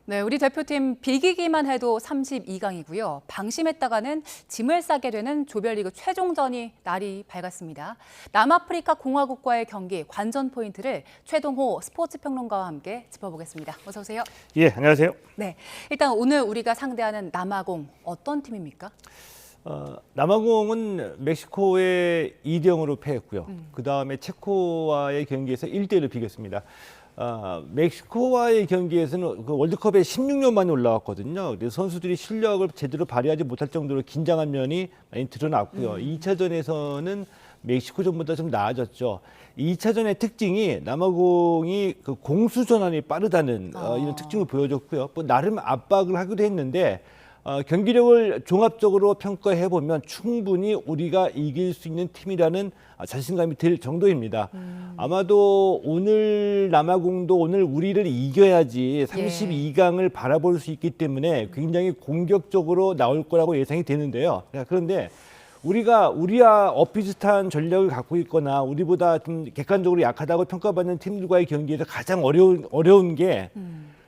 네, 우리 대표팀 비기기만 해도 32강이고요. 방심했다가는 짐을 싸게 되는 조별리그 최종전이 날이 밝았습니다. 남아프리카 공화국과의 경기 관전 포인트를 최동호 스포츠평론가와 함께 짚어보겠습니다. 어서 오세요. 예, 안녕하세요. 네, 일단 오늘 우리가 상대하는 남아공 어떤 팀입니까? 남아공은 멕시코에 2대0으로 패했고요. 그다음에 체코와의 경기에서 1대1로 비겼습니다. 멕시코와의 경기에서는 그 월드컵에 16년 만에 올라왔거든요. 선수들이 실력을 제대로 발휘하지 못할 정도로 긴장한 면이 많이 드러났고요. 2차전에서는 멕시코전보다 좀 나아졌죠. 2차전의 특징이 남아공이 그 공수 전환이 빠르다는 이런 특징을 보여줬고요. 뭐 나름 압박을 하기도 했는데 경기력을 종합적으로 평가해 보면 충분히 우리가 이길 수 있는 팀이라는 자신감이 들 정도입니다. 아마도 오늘 남아공도 오늘 우리를 이겨야지 32강을 바라볼 수 있기 때문에 굉장히 공격적으로 나올 거라고 예상이 되는데요. 그런데 우리와 엇비슷한 전력을 갖고 있거나 우리보다 좀 객관적으로 약하다고 평가받는 팀들과의 경기에서 가장 어려운 게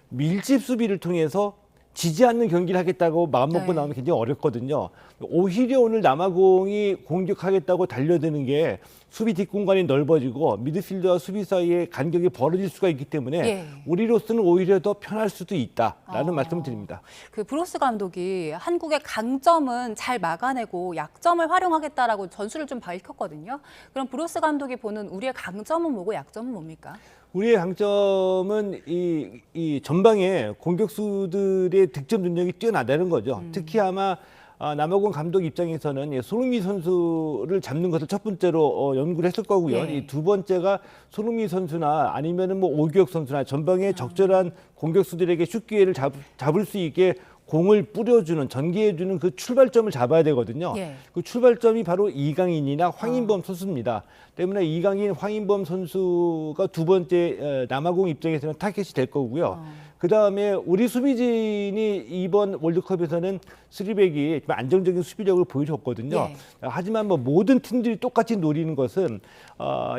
밀집 수비를 통해서 지지 않는 경기를 하겠다고 마음먹고 나오면 굉장히 어렵거든요. 오히려 오늘 남아공이 공격하겠다고 달려드는 게 수비 뒷공간이 넓어지고 미드필더와 수비 사이에 간격이 벌어질 수가 있기 때문에 우리로서는 오히려 더 편할 수도 있다라는 말씀을 드립니다. 그 브로스 감독이 한국의 강점은 잘 막아내고 약점을 활용하겠다라고 전술을 좀 밝혔거든요. 그럼 브로스 감독이 보는 우리의 강점은 뭐고 약점은 뭡니까? 우리의 강점은 이 전방에 공격수들의 득점 능력이 뛰어나다는 거죠. 특히 아마 남아공 감독 입장에서는 손흥민 선수를 잡는 것을 첫 번째로 연구를 했을 거고요. 이 두 번째가 손흥민 선수나 아니면은 뭐 오규혁 선수나 전방에 적절한 공격수들에게 슛 기회를 잡을 수 있게 공을 뿌려주는, 전개해주는 그 출발점을 잡아야 되거든요. 그 출발점이 바로 이강인이나 황인범 선수입니다. 때문에 이강인, 황인범 선수가 두 번째 남아공 입장에서는 타겟이 될 거고요. 그다음에 우리 수비진이 이번 월드컵에서는 쓰리백이 좀 안정적인 수비력을 보여줬거든요. 하지만 뭐 모든 팀들이 똑같이 노리는 것은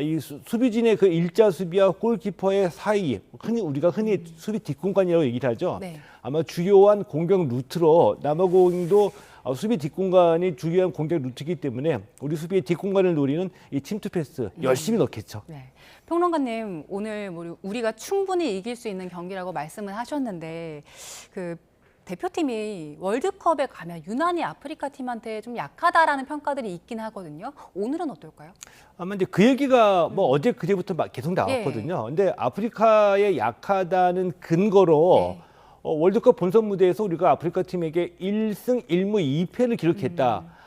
이 수비진의 그 일자 수비와 골키퍼의 사이, 우리가 흔히 수비 뒷공간이라고 얘기를 하죠. 아마 주요한 공격 루트로 남아공도 수비 뒷공간이 중요한 공격 루트이기 때문에 우리 수비의 뒷공간을 노리는 이 침투 패스 열심히 넣겠죠. 평론가님, 오늘 우리가 충분히 이길 수 있는 경기라고 말씀을 하셨는데 그 대표팀이 월드컵에 가면 유난히 아프리카 팀한테 좀 약하다라는 평가들이 있긴 하거든요. 오늘은 어떨까요? 아마 이제 그 얘기가 뭐 어제 그제부터 계속 나왔거든요. 근데 아프리카에 약하다는 근거로 월드컵 본선 무대에서 우리가 아프리카 팀에게 1승 1무 2패를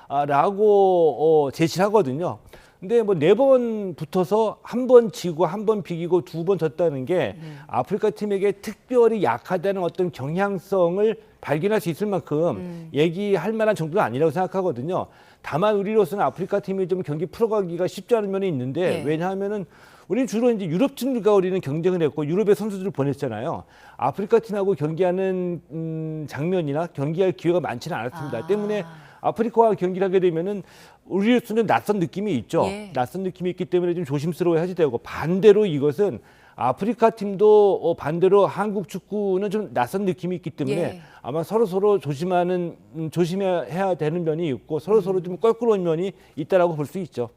기록했다라고 제시를 하거든요. 근데 뭐 4번 붙어서 한 번 지고 한 번 비기고 2번 졌다는 게 아프리카 팀에게 특별히 약하다는 어떤 경향성을 발견할 수 있을 만큼 얘기할 만한 정도는 아니라고 생각하거든요. 다만 우리로서는 아프리카 팀이 좀 경기 풀어가기가 쉽지 않은 면이 있는데 왜냐하면은 우리는 주로 이제 유럽 팀들과 우리는 경쟁을 했고 유럽의 선수들을 보냈잖아요. 아프리카 팀하고 경기하는 장면이나 경기할 기회가 많지는 않았습니다. 때문에 아프리카와 경기를 하게 되면은 우리로서는 낯선 느낌이 있죠. 낯선 느낌이 있기 때문에 좀 조심스러워야지 되고 반대로 이것은 아프리카 팀도 반대로 한국 축구는 좀 낯선 느낌이 있기 때문에 아마 서로 조심해야 되는 면이 있고 서로 좀 껄끄러운 면이 있다라고 볼 수 있죠.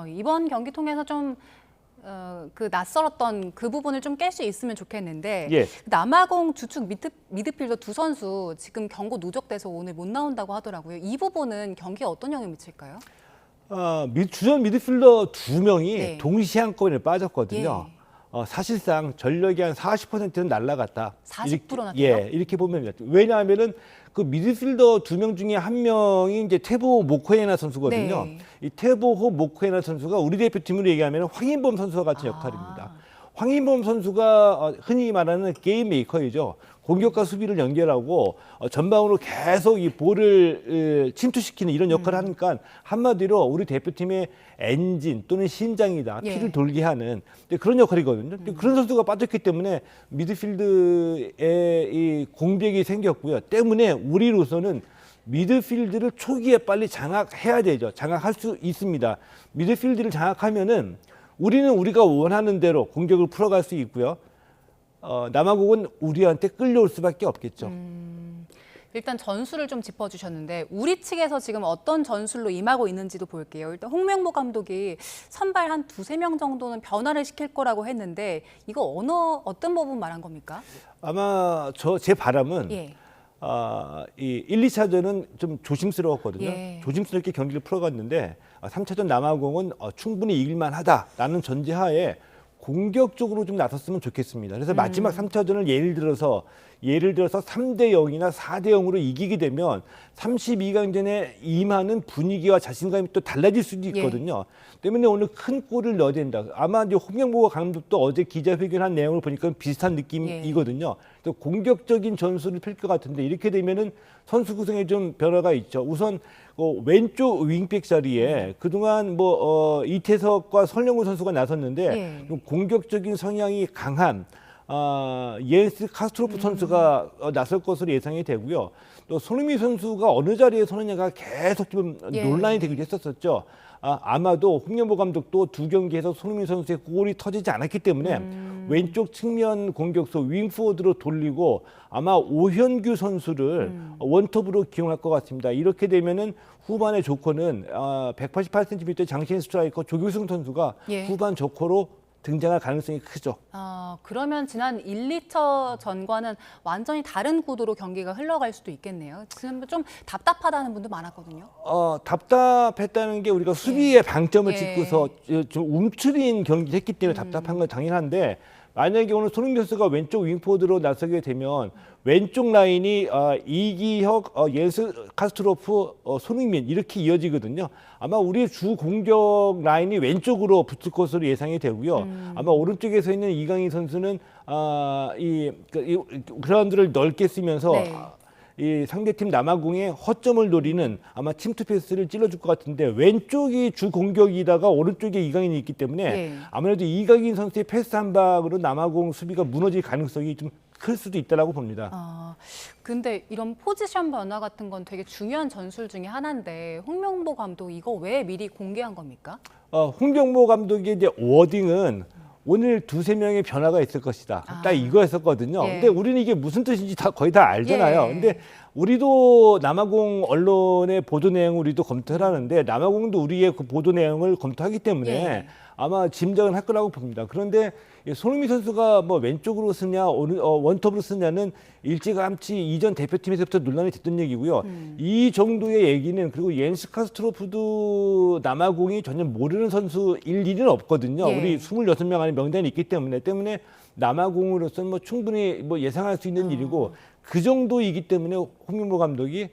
이번 경기 통해서 좀 그 낯설었던 그 부분을 좀 깰 수 있으면 좋겠는데 남아공 주축 미드필더 두 선수 지금 경고 누적돼서 오늘 못 나온다고 하더라고요. 이 부분은 경기에 어떤 영향을 미칠까요? 주전 미드필더 2명이 동시에 한꺼번에 빠졌거든요. 사실상 전력이 한 40%는 날아갔다. 40%나 이렇게 보면 됩니다. 왜냐하면은 그 미드필더 2명 중에 한 명이 이제 테보 모코에나 선수거든요. 이 테보호 모코에나 선수가 우리 대표팀으로 얘기하면 황인범 선수와 같은 역할입니다. 황인범 선수가 흔히 말하는 게임 메이커이죠. 공격과 수비를 연결하고 전방으로 계속 이 볼을 침투시키는 이런 역할을 하니까 한마디로 우리 대표팀의 엔진 또는 심장이다. 피를 돌게 하는 그런 역할이거든요. 그런 선수가 빠졌기 때문에 미드필드에 이 공백이 생겼고요. 때문에 우리로서는 미드필드를 초기에 빨리 장악해야 되죠. 장악할 수 있습니다. 미드필드를 장악하면은 우리는 우리가 원하는 대로 공격을 풀어갈 수 있고요. 남아공은 우리한테 끌려올 수밖에 없겠죠. 일단 전술을 좀 짚어주셨는데 우리 측에서 지금 어떤 전술로 임하고 있는지도 볼게요. 일단 홍명보 감독이 선발 한 두세 명 정도는 변화를 시킬 거라고 했는데 이거 어떤 부분 말한 겁니까? 아마 제 바람은 예. 이 1, 2차전은 좀 조심스러웠거든요. 예. 조심스럽게 경기를 풀어갔는데 3차전 남아공은 충분히 이길만 하다라는 전제하에 공격적으로 좀 나섰으면 좋겠습니다. 그래서 마지막 3차전을 예를 들어서 3대 0이나 4대 0으로 이기게 되면 32강전에 임하는 분위기와 자신감이 또 달라질 수도 있거든요. 때문에 오늘 큰 골을 넣어야 된다. 아마 이제 홍명보 감독도 어제 기자회견한 내용을 보니까 비슷한 느낌이거든요. 그래서 공격적인 전술을 펼 것 같은데 이렇게 되면은 선수 구성에 좀 변화가 있죠. 우선 왼쪽 윙백 자리에 그동안 이태석과 설영우 선수가 나섰는데 공격적인 성향이 강한 옌스 카스트로프 선수가 나설 것으로 예상이 되고요. 또 손흥민 선수가 어느 자리에 서느냐가 계속 좀 논란이 되기도 했었죠. 아마도 홍명보 감독도 두 경기에서 손흥민 선수의 골이 터지지 않았기 때문에 왼쪽 측면 공격수 윙포워드로 돌리고 아마 오현규 선수를 원톱으로 기용할 것 같습니다. 이렇게 되면은 후반의 조커는 188cm 장신 스트라이커 조규승 선수가 후반 조커로 등장할 가능성이 크죠. 그러면 지난 1, 2차 전과는 완전히 다른 구도로 경기가 흘러갈 수도 있겠네요. 지금 좀 답답하다는 분도 많았거든요. 답답했다는 게 우리가 수비에 방점을 짓고서 좀 움츠린 경기를 했기 때문에 답답한 건 당연한데 만약에 오늘 손흥민 선수가 왼쪽 윙포드로 나서게 되면 왼쪽 라인이 이기혁, 옌스 카스트로프, 손흥민 이렇게 이어지거든요. 아마 우리의 주 공격 라인이 왼쪽으로 붙을 것으로 예상이 되고요. 아마 오른쪽에서 있는 이강인 선수는 이 그라운드를 넓게 쓰면서 이 상대팀 남아공의 허점을 노리는 아마 침투 패스를 찔러줄 것 같은데 왼쪽이 주 공격이다가 오른쪽에 이강인이 있기 때문에 아무래도 이강인 선수의 패스 한 방으로 남아공 수비가 무너질 가능성이 좀 클 수도 있다라고 봅니다. 근데 이런 포지션 변화 같은 건 되게 중요한 전술 중에 하나인데 홍명보 감독 이거 왜 미리 공개한 겁니까? 홍명보 감독의 이제 워딩은 오늘 두세 명의 변화가 있을 것이다. 딱 이거였었거든요. 근데 우리는 이게 무슨 뜻인지 거의 다 알잖아요. 근데 우리도 남아공 언론의 보도 내용을 우리도 검토를 하는데 남아공도 우리의 그 보도 내용을 검토하기 때문에 아마 짐작은 할 거라고 봅니다. 그런데 손흥민 선수가 뭐 왼쪽으로 쓰냐 원톱으로 쓰냐는 일찌감치 이전 대표팀에서부터 논란이 됐던 얘기고요. 이 정도의 얘기는 그리고 옌스 카스트로프도 남아공이 전혀 모르는 선수일 일은 없거든요. 우리 26명 안에 명단이 있기 때문에 남아공으로서는 뭐 충분히 뭐 예상할 수 있는 일이고 그 정도이기 때문에 홍명보 감독이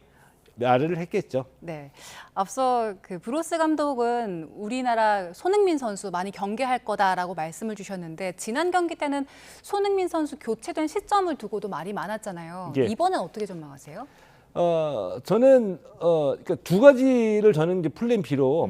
말을 했겠죠. 네. 앞서 그 브로스 감독은 우리나라 손흥민 선수 많이 경계할 거다라고 말씀을 주셨는데 지난 경기 때는 손흥민 선수 교체된 시점을 두고도 말이 많았잖아요. 이번엔 어떻게 전망하세요? 저는 그러니까 두 가지를 저는 이제 플랜 B로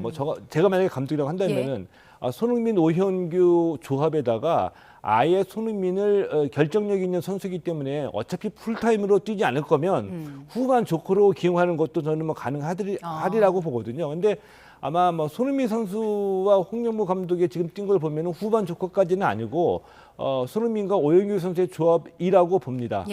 제가 만약에 감독이라고 한다면은 손흥민 오현규 조합에다가 아예 손흥민을 결정력 있는 선수이기 때문에 어차피 풀타임으로 뛰지 않을 거면 후반 조커로 기용하는 것도 저는 뭐 가능하리라고 보거든요. 근데 아마 뭐 손흥민 선수와 홍명보 감독의 지금 뛴 걸 보면 후반 조커까지는 아니고 손흥민과 오현규 선수의 조합이라고 봅니다.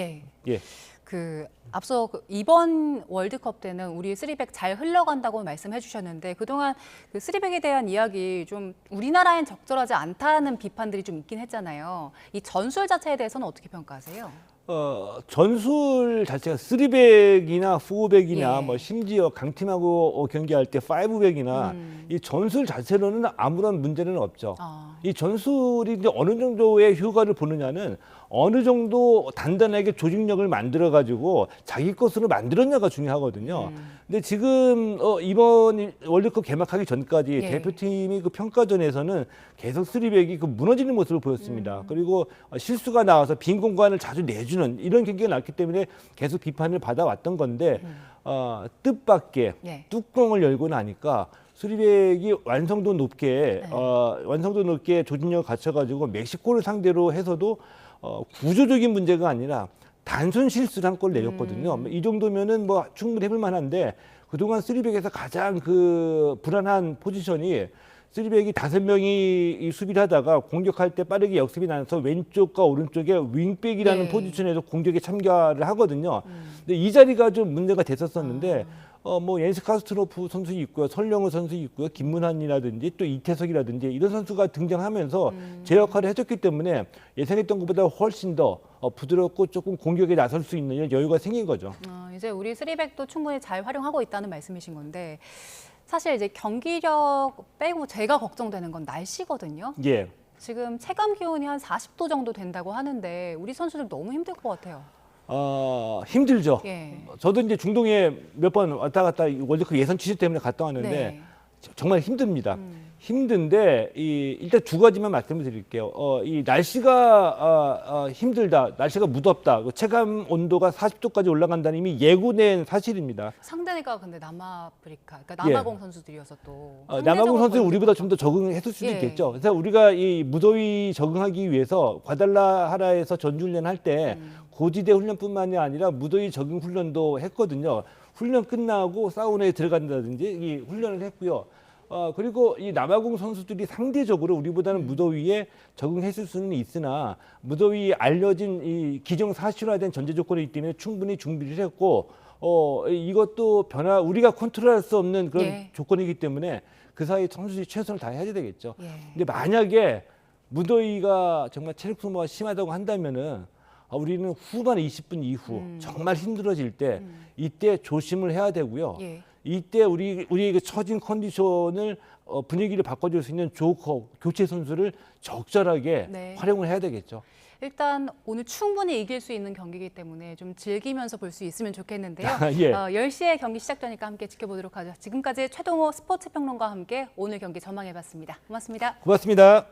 앞서 이번 월드컵 때는 우리 쓰리백 잘 흘러간다고 말씀해 주셨는데 그동안 그 쓰리백에 대한 이야기 좀 우리나라엔 적절하지 않다는 비판들이 좀 있긴 했잖아요. 이 전술 자체에 대해서는 어떻게 평가하세요? 전술 자체가 3백이나 4백이나 뭐 심지어 강팀하고 경기할 때 5백이나 이 전술 자체로는 아무런 문제는 없죠. 이 전술이 이제 어느 정도의 효과를 보느냐는 어느 정도 단단하게 조직력을 만들어 가지고 자기 것으로 만들었냐가 중요하거든요. 근데 지금 이번 월드컵 개막하기 전까지 대표팀이 그 평가전에서는 계속 3백이 그 무너지는 모습을 보였습니다. 그리고 실수가 나와서 빈 공간을 자주 내주는 이런 경기가 났기 때문에 계속 비판을 받아왔던 건데 뜻밖의 뚜껑을 열고 나니까 3백이 완성도 높게 조직력을 갖춰가지고 멕시코를 상대로 해서도 구조적인 문제가 아니라 단순 실수를 한 골 내줬거든요. 이 정도면은 뭐 충분히 해볼 만한데 그동안 3백에서 가장 그 불안한 포지션이 쓰리백이 5명이 수비를 하다가 공격할 때 빠르게 역습이 나서 왼쪽과 오른쪽에 윙백이라는 네. 포지션에서 공격에 참가를 하거든요. 근데 이 자리가 좀 문제가 됐었었는데 뭐 옌스 카스트로프 선수 있고요, 설령우 선수 있고요, 김문환이라든지 또 이태석이라든지 이런 선수가 등장하면서 제 역할을 해줬기 때문에 예상했던 것보다 훨씬 더 부드럽고 조금 공격에 나설 수 있는 여유가 생긴 거죠. 이제 우리 쓰리백도 충분히 잘 활용하고 있다는 말씀이신 건데 사실 이제 경기력 빼고 제가 걱정되는 건 날씨거든요. 예. 지금 체감 기온이 한 40도 정도 된다고 하는데 우리 선수들 너무 힘들 것 같아요. 힘들죠. 예. 저도 이제 중동에 몇 번 왔다 갔다 월드컵 예선 취재 때문에 갔다 왔는데 네. 정말 힘듭니다. 힘든데 일단 두 가지만 말씀을 드릴게요. 이 날씨가 힘들다, 날씨가 무덥다, 체감 온도가 40도까지 올라간다는 이미 예고된 사실입니다. 상대가 근데 남아프리카, 그러니까 예. 남아공 선수들이어서 또 남아공 선수 상대적으로 우리보다 좀 더 적응했을 수도 예. 있겠죠. 그래서 우리가 이 무더위 적응하기 위해서 과달라하라에서 전주훈련 할 때 고지대 훈련뿐만이 아니라 무더위 적응 훈련도 했거든요. 훈련 끝나고 사우나에 들어간다든지 이 훈련을 했고요. 그리고 이 남아공 선수들이 상대적으로 우리보다는 무더위에 적응했을 수는 있으나 무더위에 알려진 이 기정사실화된 전제 조건이기 때문에 충분히 준비를 했고 이것도 우리가 컨트롤할 수 없는 그런 예. 조건이기 때문에 그 사이 선수들이 최선을 다해야 되겠죠. 예. 근데 만약에 무더위가 정말 체력 소모가 심하다고 한다면은 우리는 후반 20분 이후 정말 힘들어질 때 이때 조심을 해야 되고요. 예. 이때 우리의 그 처진 컨디션을 분위기를 바꿔줄 수 있는 조커 교체 선수를 적절하게 네. 활용을 해야 되겠죠. 일단 오늘 충분히 이길 수 있는 경기이기 때문에 좀 즐기면서 볼 수 있으면 좋겠는데요. 예. 10시에 경기 시작되니까 함께 지켜보도록 하죠. 지금까지 최동호 스포츠평론가와 함께 오늘 경기 전망해봤습니다. 고맙습니다. 고맙습니다.